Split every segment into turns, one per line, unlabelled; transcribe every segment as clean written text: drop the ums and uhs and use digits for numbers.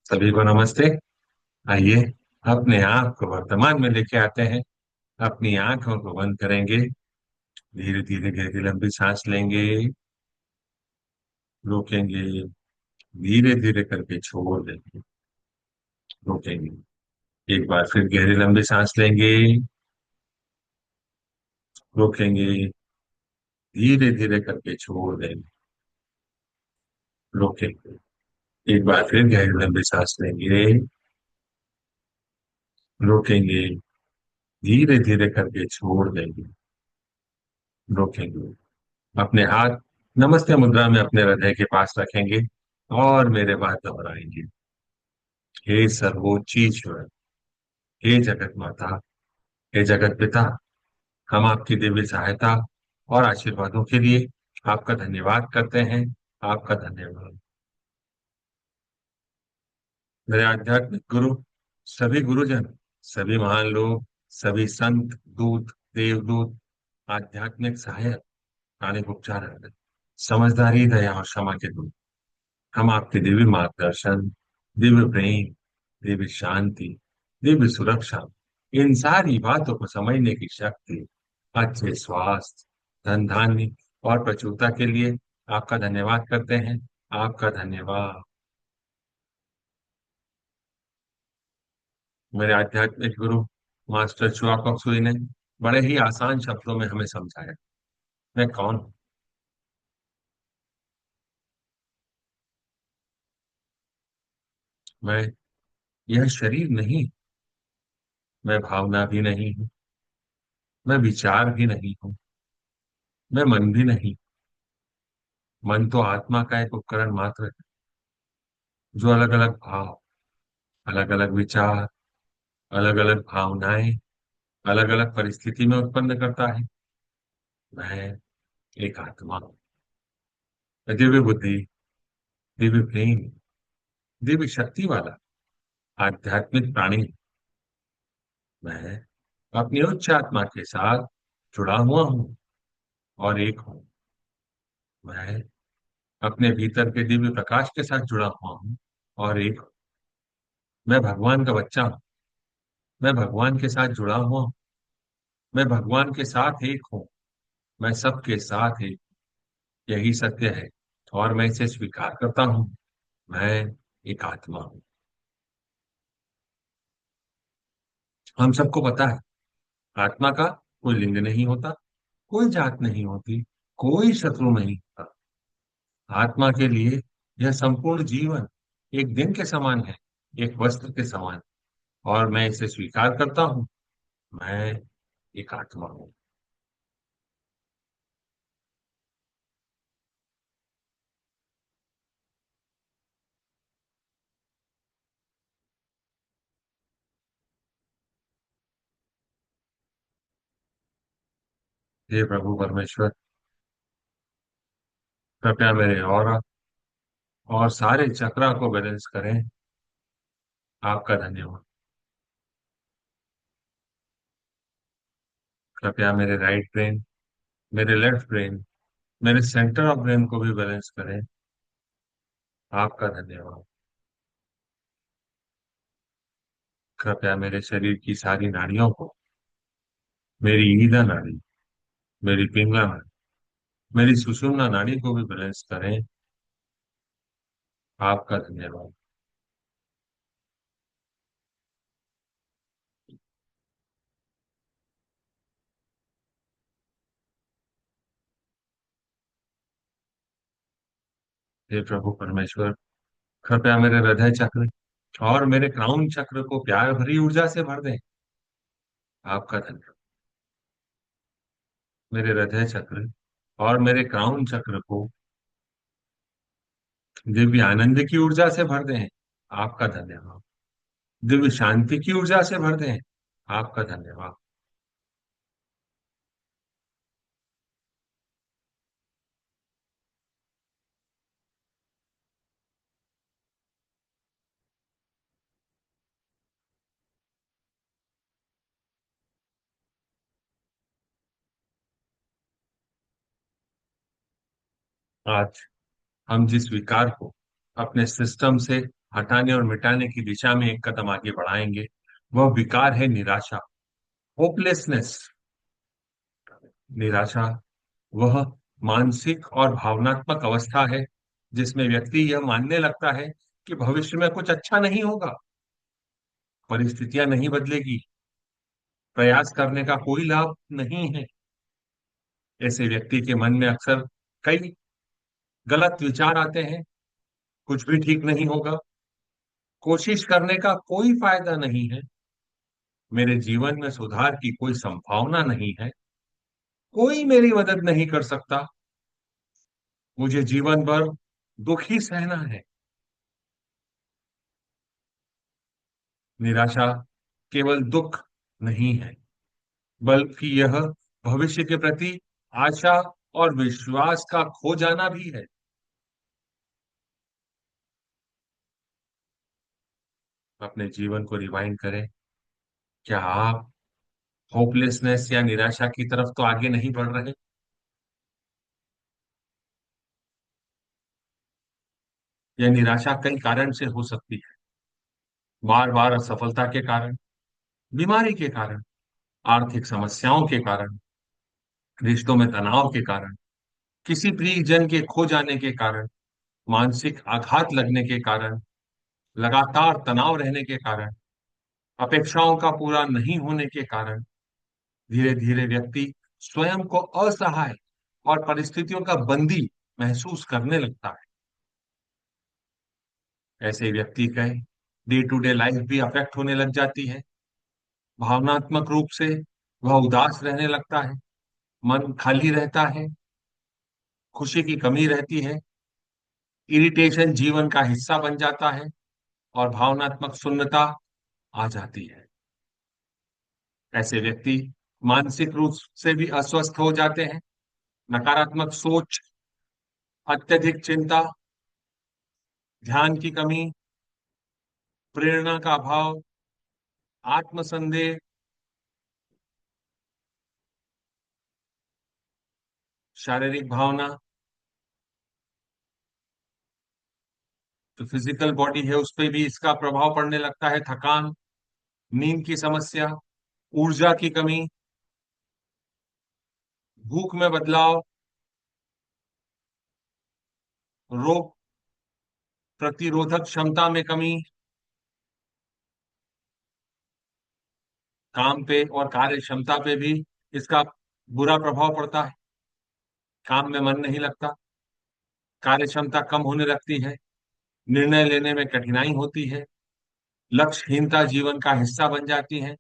सभी को नमस्ते। आइए अपने आप को वर्तमान में लेके आते हैं। अपनी आंखों को बंद करेंगे। धीरे धीरे गहरी लंबी सांस लेंगे। रोकेंगे। धीरे धीरे करके छोड़ देंगे। रोकेंगे। एक बार फिर गहरी लंबी सांस लेंगे। रोकेंगे। धीरे धीरे करके छोड़ देंगे। रोकेंगे। एक बार फिर गहरी लंबी सांस लेंगे। रोकेंगे। धीरे धीरे करके छोड़ देंगे। रोकेंगे। अपने हाथ नमस्ते मुद्रा में अपने हृदय के पास रखेंगे और मेरे बाद दोहराएंगे। हे सर्वोच्च ईश्वर, हे जगत माता, हे जगत पिता, हम आपकी दिव्य सहायता और आशीर्वादों के लिए आपका धन्यवाद करते हैं। आपका धन्यवाद। मेरे आध्यात्मिक गुरु, सभी गुरुजन, सभी महान लोग, सभी संत, दूत, देवदूत, आध्यात्मिक सहायक, प्राणिक उपचारक, समझदारी, दया और क्षमा के दूत, हम आपके दिव्य मार्गदर्शन, दिव्य प्रेम, दिव्य शांति, दिव्य सुरक्षा, इन सारी बातों को समझने की शक्ति, अच्छे स्वास्थ्य, धन धान्य और प्रचुरता के लिए आपका धन्यवाद करते हैं। आपका धन्यवाद। मेरे आध्यात्मिक गुरु मास्टर चुआ सुई ने बड़े ही आसान शब्दों में हमें समझाया, मैं कौन हूं। मैं यह शरीर नहीं। मैं भावना भी नहीं हूं। मैं विचार भी नहीं हूं। मैं मन भी नहीं। मन तो आत्मा का एक उपकरण मात्र है, जो अलग अलग भाव, अलग अलग विचार, अलग अलग भावनाएं, अलग अलग परिस्थिति में उत्पन्न करता है। मैं एक आत्मा हूं। मैं दिव्य बुद्धि, दिव्य प्रेम, दिव्य शक्ति वाला आध्यात्मिक प्राणी। मैं अपनी उच्च आत्मा के साथ जुड़ा हुआ हूं और एक हूं। मैं अपने भीतर के दिव्य प्रकाश के साथ जुड़ा हुआ हूं और एक हूं। मैं भगवान का बच्चा हूं। मैं भगवान के साथ जुड़ा हुआ हूं। मैं भगवान के साथ एक हूं। मैं सबके साथ एक। यही सत्य है और मैं इसे स्वीकार करता हूं। मैं एक आत्मा हूं। हम सबको पता है, आत्मा का कोई लिंग नहीं होता, कोई जात नहीं होती, कोई शत्रु नहीं होता। आत्मा के लिए यह संपूर्ण जीवन एक दिन के समान है, एक वस्त्र के समान। और मैं इसे स्वीकार करता हूं। मैं एक आत्मा हूं। हे प्रभु परमेश्वर, कृपया मेरे और सारे चक्रा को बैलेंस करें। आपका धन्यवाद। कृपया मेरे राइट ब्रेन, मेरे लेफ्ट ब्रेन, मेरे सेंटर ऑफ ब्रेन को भी बैलेंस करें। आपका धन्यवाद। कृपया मेरे शरीर की सारी नाड़ियों को, मेरी ईदा नाड़ी, मेरी पिंगला नाड़ी, मेरी सुषुम्ना नाड़ी को भी बैलेंस करें। आपका धन्यवाद। हे प्रभु परमेश्वर, कृपया मेरे हृदय चक्र और मेरे क्राउन चक्र को प्यार भरी ऊर्जा से भर दें। आपका धन्यवाद। मेरे हृदय चक्र और मेरे क्राउन चक्र को दिव्य आनंद की ऊर्जा से भर दें। आपका धन्यवाद। दिव्य शांति की ऊर्जा से भर दें। आपका धन्यवाद। आज हम जिस विकार को अपने सिस्टम से हटाने और मिटाने की दिशा में एक कदम आगे बढ़ाएंगे। वह विकार है निराशा, होपलेसनेस। निराशा वह मानसिक और भावनात्मक अवस्था है जिसमें व्यक्ति यह मानने लगता है कि भविष्य में कुछ अच्छा नहीं होगा, परिस्थितियां नहीं बदलेगी, प्रयास करने का कोई लाभ नहीं है। ऐसे व्यक्ति के मन में अक्सर कई गलत विचार आते हैं। कुछ भी ठीक नहीं होगा, कोशिश करने का कोई फायदा नहीं है, मेरे जीवन में सुधार की कोई संभावना नहीं है, कोई मेरी मदद नहीं कर सकता, मुझे जीवन भर दुख ही सहना है। निराशा केवल दुख नहीं है, बल्कि यह भविष्य के प्रति आशा और विश्वास का खो जाना भी है। अपने जीवन को रिवाइंड करें। क्या आप होपलेसनेस या निराशा की तरफ तो आगे नहीं बढ़ रहे? यह निराशा कई कारण से हो सकती है। बार बार असफलता के कारण, बीमारी के कारण, आर्थिक समस्याओं के कारण, रिश्तों में तनाव के कारण, किसी प्रियजन के खो जाने के कारण, मानसिक आघात लगने के कारण, लगातार तनाव रहने के कारण, अपेक्षाओं का पूरा नहीं होने के कारण धीरे धीरे व्यक्ति स्वयं को असहाय और परिस्थितियों का बंदी महसूस करने लगता है। ऐसे व्यक्ति का डे टू डे लाइफ भी अफेक्ट होने लग जाती है। भावनात्मक रूप से वह उदास रहने लगता है, मन खाली रहता है, खुशी की कमी रहती है, इरिटेशन जीवन का हिस्सा बन जाता है और भावनात्मक शून्यता आ जाती है। ऐसे व्यक्ति मानसिक रूप से भी अस्वस्थ हो जाते हैं। नकारात्मक सोच, अत्यधिक चिंता, ध्यान की कमी, प्रेरणा का अभाव, आत्मसंदेह, शारीरिक भावना, जो फिजिकल बॉडी है उस पर भी इसका प्रभाव पड़ने लगता है। थकान, नींद की समस्या, ऊर्जा की कमी, भूख में बदलाव, रोग प्रतिरोधक क्षमता में कमी, काम पे और कार्य क्षमता पे भी इसका बुरा प्रभाव पड़ता है। काम में मन नहीं लगता, कार्य क्षमता कम होने लगती है, निर्णय लेने में कठिनाई होती है, लक्ष्यहीनता जीवन का हिस्सा बन जाती है।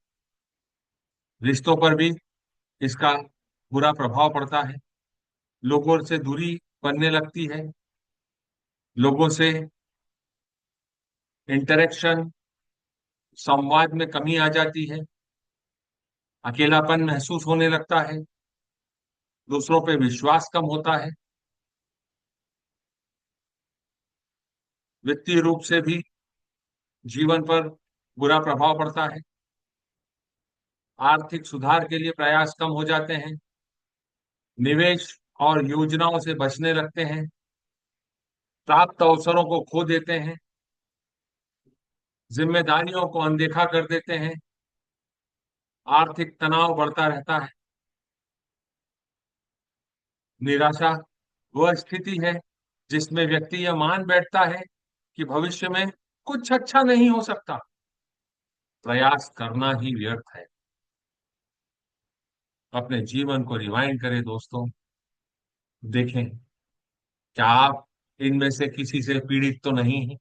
रिश्तों पर भी इसका बुरा प्रभाव पड़ता है, लोगों से दूरी बनने लगती है, लोगों से इंटरेक्शन, संवाद में कमी आ जाती है, अकेलापन महसूस होने लगता है, दूसरों पे विश्वास कम होता है, वित्तीय रूप से भी जीवन पर बुरा प्रभाव पड़ता है, आर्थिक सुधार के लिए प्रयास कम हो जाते हैं, निवेश और योजनाओं से बचने लगते हैं, प्राप्त अवसरों को खो देते हैं, जिम्मेदारियों को अनदेखा कर देते हैं, आर्थिक तनाव बढ़ता रहता है। निराशा वह स्थिति है जिसमें व्यक्ति यह मान बैठता है कि भविष्य में कुछ अच्छा नहीं हो सकता, प्रयास करना ही व्यर्थ है। अपने जीवन को रिवाइंड करें दोस्तों, देखें क्या आप इनमें से किसी से पीड़ित तो नहीं है?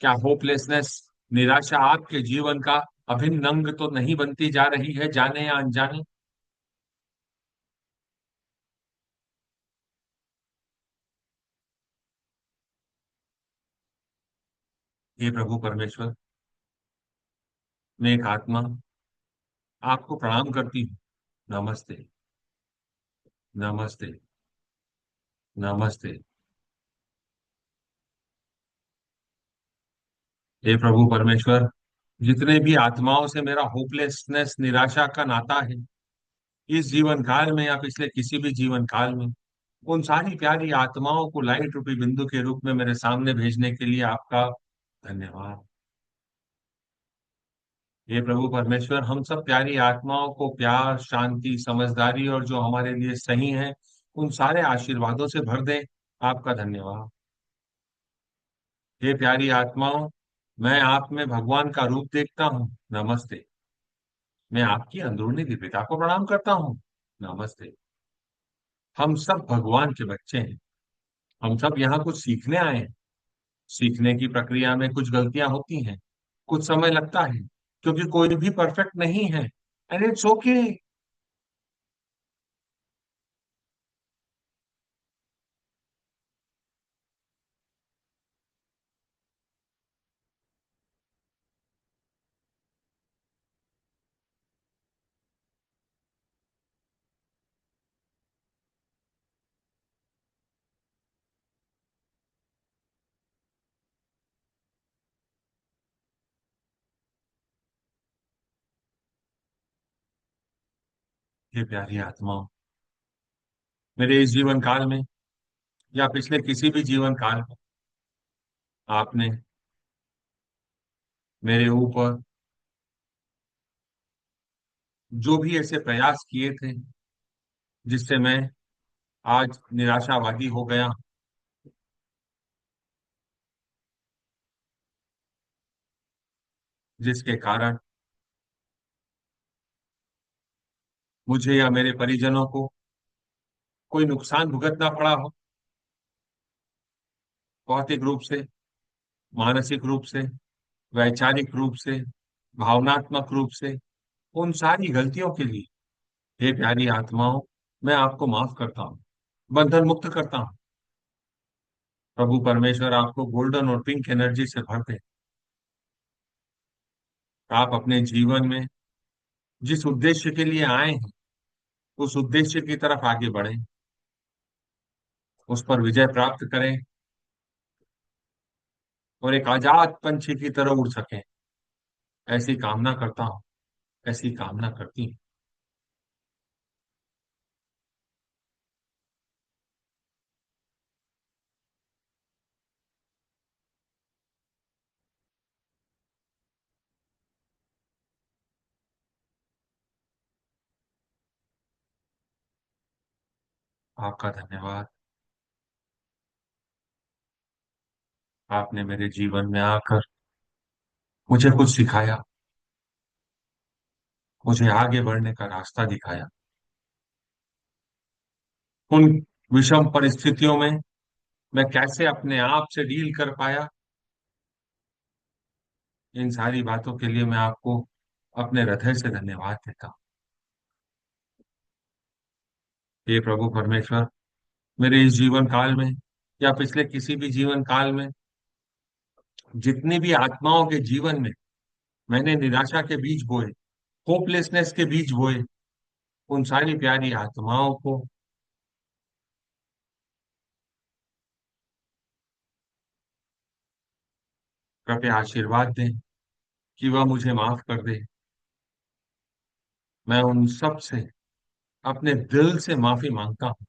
क्या होपलेसनेस, निराशा आपके जीवन का अभिन्न अंग तो नहीं बनती जा रही है, जाने या अनजाने? हे प्रभु परमेश्वर, मैं एक आत्मा आपको प्रणाम करती हूँ। नमस्ते, नमस्ते, नमस्ते। हे प्रभु परमेश्वर, जितने भी आत्माओं से मेरा होपलेसनेस, निराशा का नाता है, इस जीवन काल में या पिछले किसी भी जीवन काल में, उन सारी प्यारी आत्माओं को लाइट रूपी बिंदु के रूप में मेरे सामने भेजने के लिए आपका धन्यवाद। हे प्रभु परमेश्वर, हम सब प्यारी आत्माओं को प्यार, शांति, समझदारी और जो हमारे लिए सही है, उन सारे आशीर्वादों से भर दें। आपका धन्यवाद। हे प्यारी आत्माओं, मैं आप में भगवान का रूप देखता हूँ। नमस्ते। मैं आपकी अंदरूनी दिव्यता को प्रणाम करता हूँ। नमस्ते। हम सब भगवान के बच्चे हैं। हम सब यहाँ कुछ सीखने आए हैं। सीखने की प्रक्रिया में कुछ गलतियां होती हैं, कुछ समय लगता है, क्योंकि कोई भी परफेक्ट नहीं है। And it's okay. ये प्यारी आत्माओं, मेरे इस जीवन काल में या पिछले किसी भी जीवन काल में आपने मेरे ऊपर जो भी ऐसे प्रयास किए थे जिससे मैं आज निराशावादी हो गया, जिसके कारण मुझे या मेरे परिजनों को कोई नुकसान भुगतना पड़ा हो, भौतिक रूप से, मानसिक रूप से, वैचारिक रूप से, भावनात्मक रूप से, उन सारी गलतियों के लिए हे प्यारी आत्माओं, मैं आपको माफ करता हूँ, बंधन मुक्त करता हूँ। प्रभु परमेश्वर आपको गोल्डन और पिंक एनर्जी से भर दे। आप अपने जीवन में जिस उद्देश्य के लिए आए हैं, उस उद्देश्य की तरफ आगे बढ़ें, उस पर विजय प्राप्त करें और एक आजाद पंछी की तरह उड़ सकें। ऐसी कामना करता हूँ, ऐसी कामना करती हूँ। आपका धन्यवाद। आपने मेरे जीवन में आकर मुझे कुछ सिखाया, मुझे आगे बढ़ने का रास्ता दिखाया। उन विषम परिस्थितियों में मैं कैसे अपने आप से डील कर पाया, इन सारी बातों के लिए मैं आपको अपने हृदय से धन्यवाद देता हूँ। हे प्रभु परमेश्वर, मेरे इस जीवन काल में या पिछले किसी भी जीवन काल में जितनी भी आत्माओं के जीवन में मैंने निराशा के बीज बोए, होपलेसनेस के बीज बोए, उन सारी प्यारी आत्माओं को कृपया आशीर्वाद दें कि वह मुझे माफ कर दे। मैं उन सब से अपने दिल से माफी मांगता हूँ।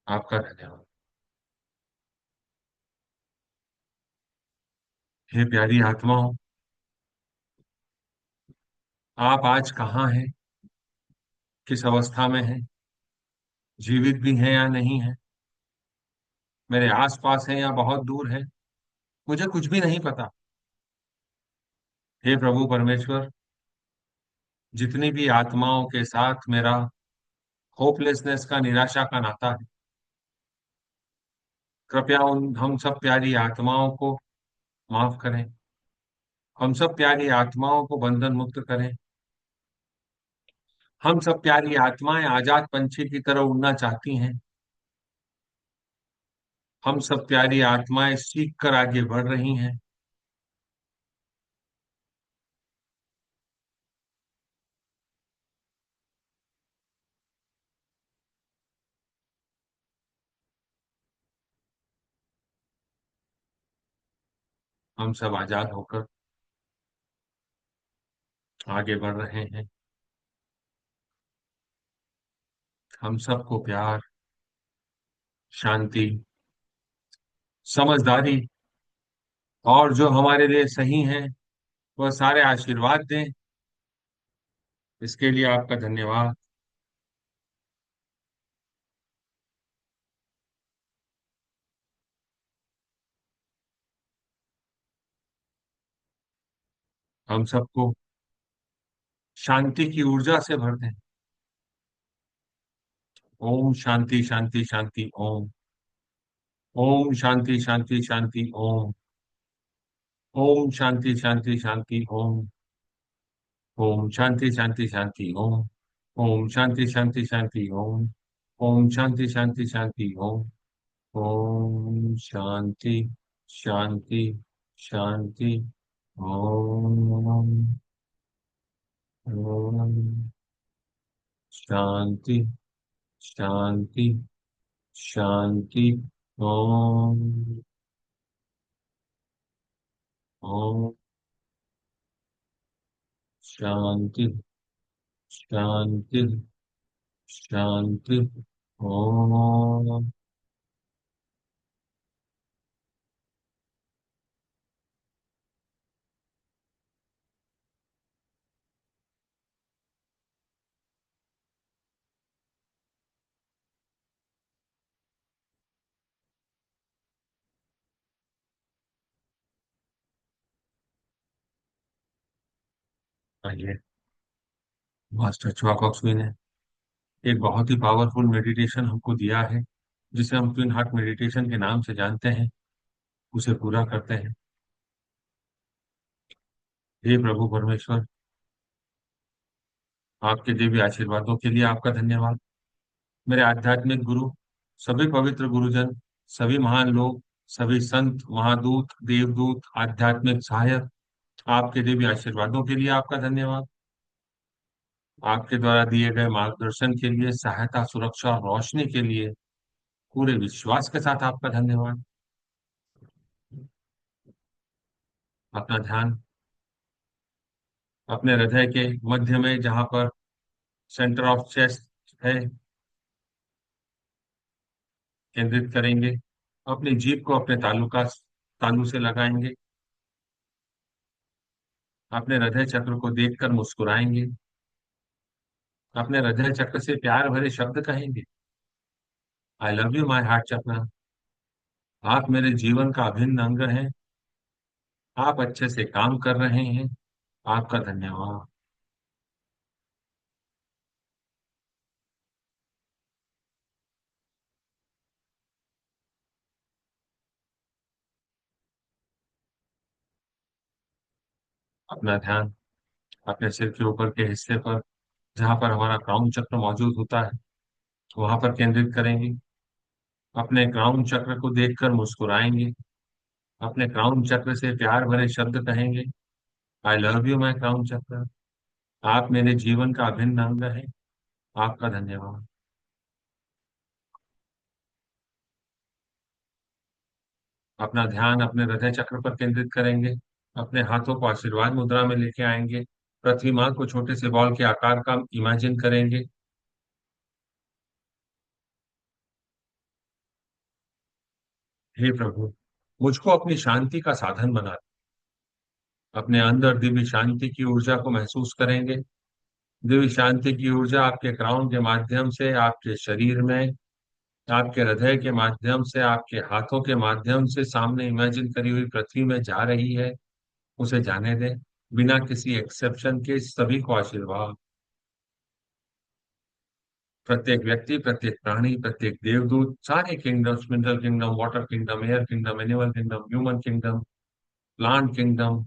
आपका धन्यवाद। हे प्यारी आत्माओं, आप आज कहाँ हैं, किस अवस्था में हैं, जीवित भी हैं या नहीं हैं, मेरे आसपास हैं या बहुत दूर हैं, मुझे कुछ भी नहीं पता। हे प्रभु परमेश्वर, जितनी भी आत्माओं के साथ मेरा होपलेसनेस का, निराशा का नाता है, कृपया उन हम सब प्यारी आत्माओं को माफ करें। हम सब प्यारी आत्माओं को बंधन मुक्त करें। हम सब प्यारी आत्माएं आजाद पंछी की तरह उड़ना चाहती हैं। हम सब प्यारी आत्माएं सीख कर आगे बढ़ रही हैं। हम सब आजाद होकर आगे बढ़ रहे हैं। हम सबको प्यार, शांति, समझदारी और जो हमारे लिए सही है वह सारे आशीर्वाद दें। इसके लिए आपका धन्यवाद। हम सबको शांति की ऊर्जा से भर दें। ओम शांति शांति शांति ओम। ओम शांति शांति शांति ओम। ओम शांति शांति शांति ओम। ओम शांति शांति शांति ओम। ओम शांति शांति शांति ओम। ओम शांति शांति शांति ओम। ओम शांति शांति शांति ओम। ओम शांति शांति शांति ओम। ओम शांति शांति शांति ओम। आइए, मास्टर चुआकोक्सवी ने एक बहुत ही पावरफुल मेडिटेशन हमको दिया है, जिसे हम ट्विन हार्ट मेडिटेशन के नाम से जानते हैं। उसे पूरा करते हैं। हे प्रभु परमेश्वर, आपके दिव्य आशीर्वादों के लिए आपका धन्यवाद। मेरे आध्यात्मिक गुरु, सभी पवित्र गुरुजन, सभी महान लोग, सभी संत, महादूत, देवदूत, आध्यात्मिक सहायक, आपके दिव्य आशीर्वादों के लिए आपका धन्यवाद। आपके द्वारा दिए गए मार्गदर्शन के लिए, सहायता, सुरक्षा और रोशनी के लिए पूरे विश्वास के साथ आपका धन्यवाद। अपना ध्यान अपने हृदय के मध्य में, जहां पर सेंटर ऑफ चेस्ट है, केंद्रित करेंगे। अपनी जीभ को अपने तालू से लगाएंगे। अपने हृदय चक्र को देखकर मुस्कुराएंगे। अपने हृदय चक्र से प्यार भरे शब्द कहेंगे। I love you my heart चक्र। आप मेरे जीवन का अभिन्न अंग हैं। आप अच्छे से काम कर रहे हैं। आपका धन्यवाद। अपना ध्यान अपने सिर के ऊपर के हिस्से पर, जहां पर हमारा क्राउन चक्र मौजूद होता है, वहां पर केंद्रित करेंगे। अपने क्राउन चक्र को देखकर मुस्कुराएंगे। अपने क्राउन चक्र से प्यार भरे शब्द कहेंगे। I love you my crown चक्र। आप मेरे जीवन का अभिन्न अंग है। आपका धन्यवाद। अपना ध्यान अपने हृदय चक्र पर केंद्रित करेंगे। अपने हाथों को आशीर्वाद मुद्रा में लेके आएंगे। पृथ्वी माँ को छोटे से बॉल के आकार का इमेजिन करेंगे। हे प्रभु, मुझको अपनी शांति का साधन बना दो। अपने अंदर दिव्य शांति की ऊर्जा को महसूस करेंगे। दिव्य शांति की ऊर्जा आपके क्राउन के माध्यम से आपके शरीर में, आपके हृदय के माध्यम से, आपके हाथों के माध्यम से सामने इमेजिन करी हुई पृथ्वी में जा रही है। उसे जाने दें। बिना किसी एक्सेप्शन के सभी को आशीर्वाद। प्रत्येक व्यक्ति, प्रत्येक प्राणी, प्रत्येक देवदूत, सारे kingdoms, mineral kingdom, water kingdom, air kingdom, animal kingdom, human kingdom, plant kingdom,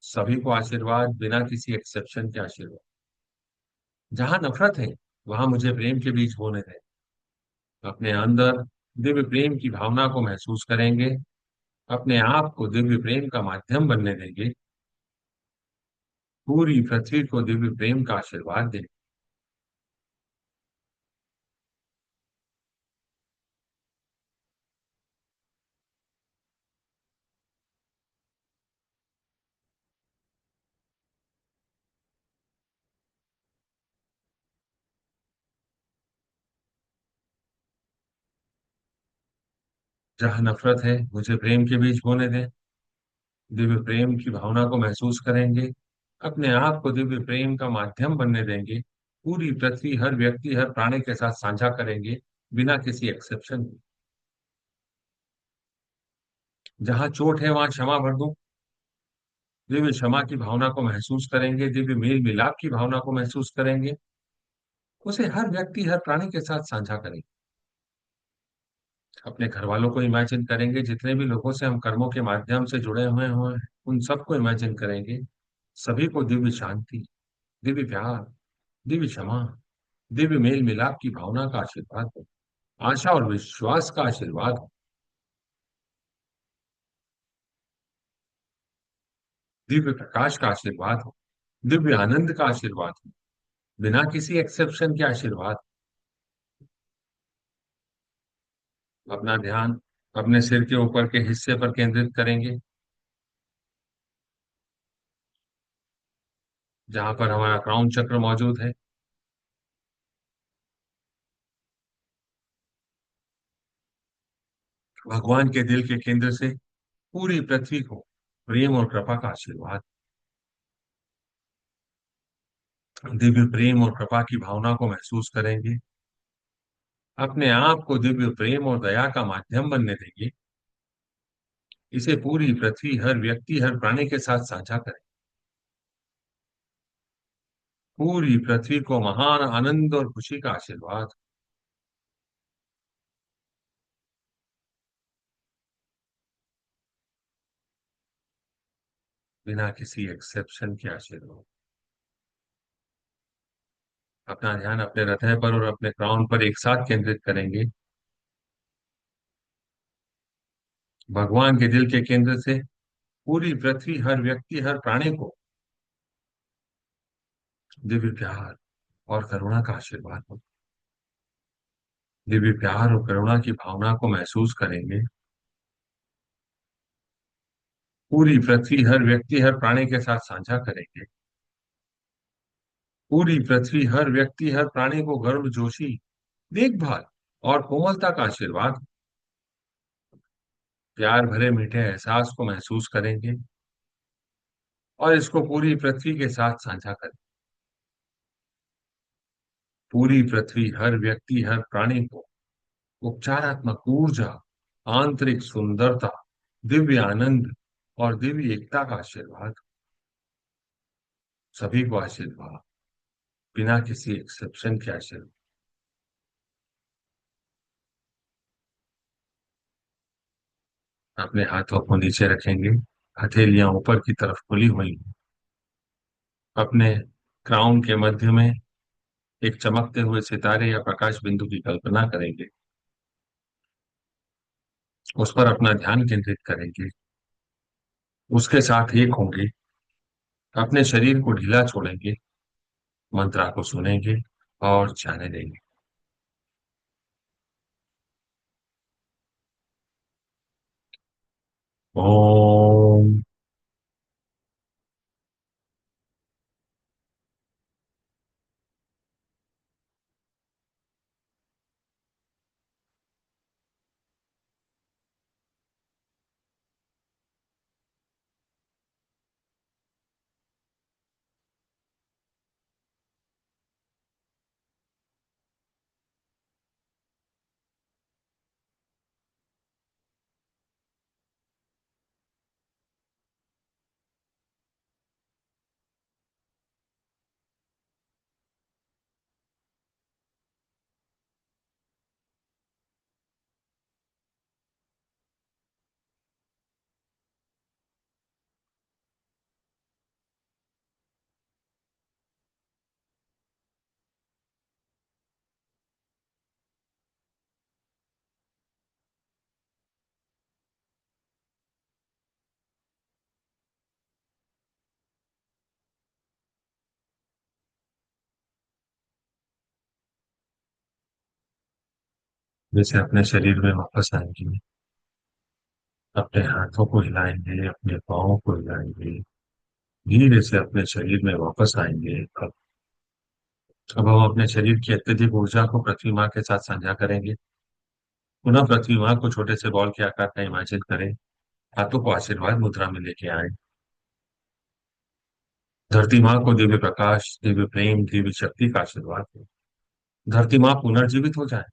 सभी को आशीर्वाद, बिना किसी एक्सेप्शन के आशीर्वाद। जहां नफरत है, वहां मुझे प्रेम के बीज बोने दें। अपने अंदर दिव्य प्रेम की भावना को महसूस करेंगे। अपने आप को दिव्य प्रेम का माध्यम बनने देंगे। पूरी पृथ्वी को दिव्य प्रेम का आशीर्वाद दें। जहां नफरत है मुझे प्रेम के बीज बोने दें। दिव्य प्रेम की भावना को महसूस करेंगे। अपने आप को दिव्य प्रेम का माध्यम बनने देंगे। पूरी पृथ्वी हर व्यक्ति हर प्राणी के साथ साझा करेंगे, बिना किसी एक्सेप्शन के। जहां चोट है वहां क्षमा भर दूं। दिव्य क्षमा की भावना को महसूस करेंगे, दिव्य मेल मिलाप की भावना को महसूस करेंगे। उसे हर व्यक्ति हर प्राणी के साथ साझा करेंगे। अपने घर वालों को इमेजिन करेंगे, जितने भी लोगों से हम कर्मों के माध्यम से जुड़े हुए हुए हैं उन सबको इमेजिन करेंगे। सभी को दिव्य शांति, दिव्य प्यार, दिव्य क्षमा, दिव्य मेल मिलाप की भावना का आशीर्वाद हो। आशा और विश्वास का आशीर्वाद हो। दिव्य प्रकाश का आशीर्वाद हो। दिव्य आनंद का आशीर्वाद हो। बिना किसी एक्सेप्शन के आशीर्वाद। अपना ध्यान अपने सिर के ऊपर के हिस्से पर केंद्रित करेंगे, जहां पर हमारा क्राउन चक्र मौजूद है। भगवान के दिल के केंद्र से पूरी पृथ्वी को प्रेम और कृपा का आशीर्वाद। दिव्य प्रेम और कृपा की भावना को महसूस करेंगे। अपने आप को दिव्य प्रेम और दया का माध्यम बनने देंगे। इसे पूरी पृथ्वी हर व्यक्ति हर प्राणी के साथ साझा करें। पूरी पृथ्वी को महान आनंद और खुशी का आशीर्वाद। बिना किसी एक्सेप्शन के आशीर्वाद। अपना ध्यान अपने हृदय पर और अपने क्राउन पर एक साथ केंद्रित करेंगे। भगवान के दिल के केंद्र से पूरी पृथ्वी हर व्यक्ति हर प्राणी को दिव्य प्यार और करुणा का आशीर्वाद हो। दिव्य प्यार और करुणा की भावना को महसूस करेंगे। पूरी पृथ्वी हर व्यक्ति हर प्राणी के साथ साझा करेंगे। पूरी पृथ्वी हर व्यक्ति हर प्राणी को गर्मजोशी, देखभाल और कोमलता का आशीर्वाद। प्यार भरे मीठे एहसास को महसूस करेंगे और इसको पूरी पृथ्वी के साथ साझा करें। पूरी पृथ्वी हर व्यक्ति हर प्राणी को उपचारात्मक ऊर्जा, आंतरिक सुंदरता, दिव्य आनंद और दिव्य एकता का आशीर्वाद। सभी को आशीर्वाद, बिना किसी एक्सेप्शन के आशीर्वाद। अपने हाथों को नीचे रखेंगे। हथेलियां ऊपर की तरफ खुली हुई हैं। अपने क्राउन के मध्य में एक चमकते हुए सितारे या प्रकाश बिंदु की कल्पना करेंगे। उस पर अपना ध्यान केंद्रित करेंगे। उसके साथ एक होंगे। अपने शरीर को ढीला छोड़ेंगे। मंत्रा को सुनेंगे और जाने देंगे। ओम। जैसे अपने शरीर में वापस आएंगे। अपने हाथों को हिलाएंगे, अपने पाँव को हिलाएंगे। धीरे से अपने शरीर में वापस आएंगे। अब हम अपने शरीर की अत्यधिक ऊर्जा को पृथ्वी माँ के साथ साझा करेंगे। पुनः पृथ्वी माँ को छोटे से बॉल के आकार का इमेजिन करें। हाथों को आशीर्वाद मुद्रा में लेके आए। धरती माँ को दिव्य प्रकाश, दिव्य प्रेम, दिव्य शक्ति का आशीर्वाद हो। धरती माँ पुनर्जीवित हो जाए।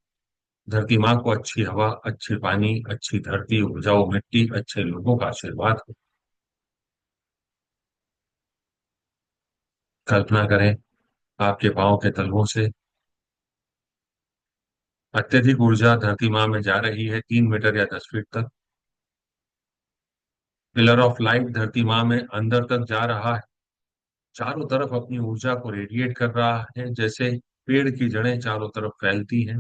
धरती माँ को अच्छी हवा, अच्छी पानी, अच्छी धरती, उपजाऊ मिट्टी, अच्छे लोगों का आशीर्वाद हो। कल्पना करें, आपके पाँव के तलवों से अत्यधिक ऊर्जा धरती माँ में जा रही है, 3 मीटर या 10 फीट तक। पिलर ऑफ लाइट धरती माँ में अंदर तक जा रहा है, चारों तरफ अपनी ऊर्जा को रेडिएट कर रहा है, जैसे पेड़ की जड़ें चारों तरफ फैलती हैं।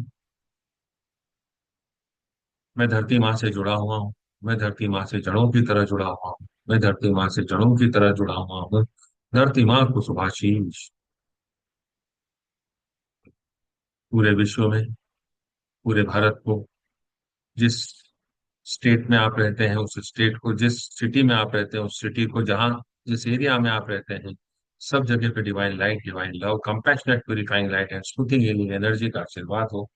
मैं धरती माँ से जुड़ा हुआ हूँ। मैं धरती माँ से जड़ों की तरह जुड़ा हुआ हूँ। मैं धरती माँ से जड़ों की तरह जुड़ा हुआ हूँ। धरती माँ को शुभाशीष। पूरे विश्व में, पूरे भारत को, जिस स्टेट में आप रहते हैं उस स्टेट को, जिस सिटी में आप रहते हैं उस सिटी को, जहाँ जिस एरिया में आप रहते हैं, सब जगह पे divine light, divine love, compassionate purifying light and smoothing healing energy का आशीर्वाद हो।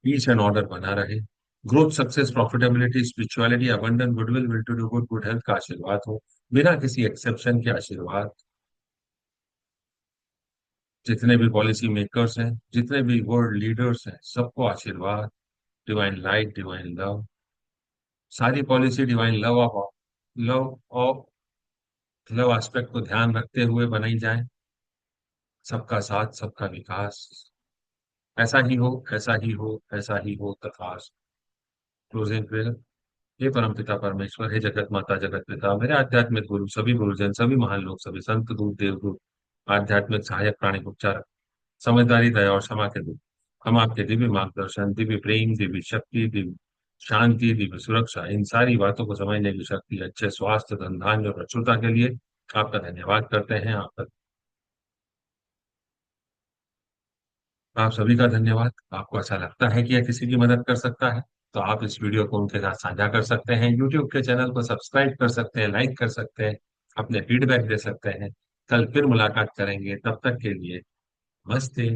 पीस एंड ऑर्डर बना रहे। Growth, success, profitability, spirituality, abundant goodwill, will to do good, good health का आशीर्वाद हो। बिना किसी एक्सेप्शन के आशीर्वाद। जितने भी पॉलिसी मेकर्स हैं, जितने भी वर्ल्ड लीडर्स हैं, सबको आशीर्वाद। डिवाइन लाइट, डिवाइन लव, सारी policy divine love of love aspect को ध्यान रखते हुए बनाई जाए। सबका साथ, सबका विकास। ऐसा ही हो, ऐसा ही हो, ऐसा ही हो तथास्तु। Closing prayer. हे परमपिता परमेश्वर, हे जगत माता, जगत पिता, मेरे आध्यात्मिक गुरु, सभी गुरुजन, सभी महान लोग, सभी संत, दूत, देवदूत, आध्यात्मिक सहायक, प्राणी उपचारक, समझदारी, दया और क्षमा के दूत, हम आपके दिव्य मार्गदर्शन, दिव्य प्रेम, दिव्य शक्ति, दिव्य शांति, दिव्य सुरक्षा, इन सारी बातों को समझने की शक्ति, अच्छे स्वास्थ्य, धन धान्य और प्रचुरता के लिए आपका धन्यवाद करते हैं। आपका, आप सभी का धन्यवाद। आपको ऐसा लगता है कि यह किसी की मदद कर सकता है, तो आप इस वीडियो को उनके साथ साझा कर सकते हैं, यूट्यूब के चैनल को सब्सक्राइब कर सकते हैं, लाइक कर सकते हैं, अपने फीडबैक दे सकते हैं। कल फिर मुलाकात करेंगे, तब तक के लिए नमस्ते।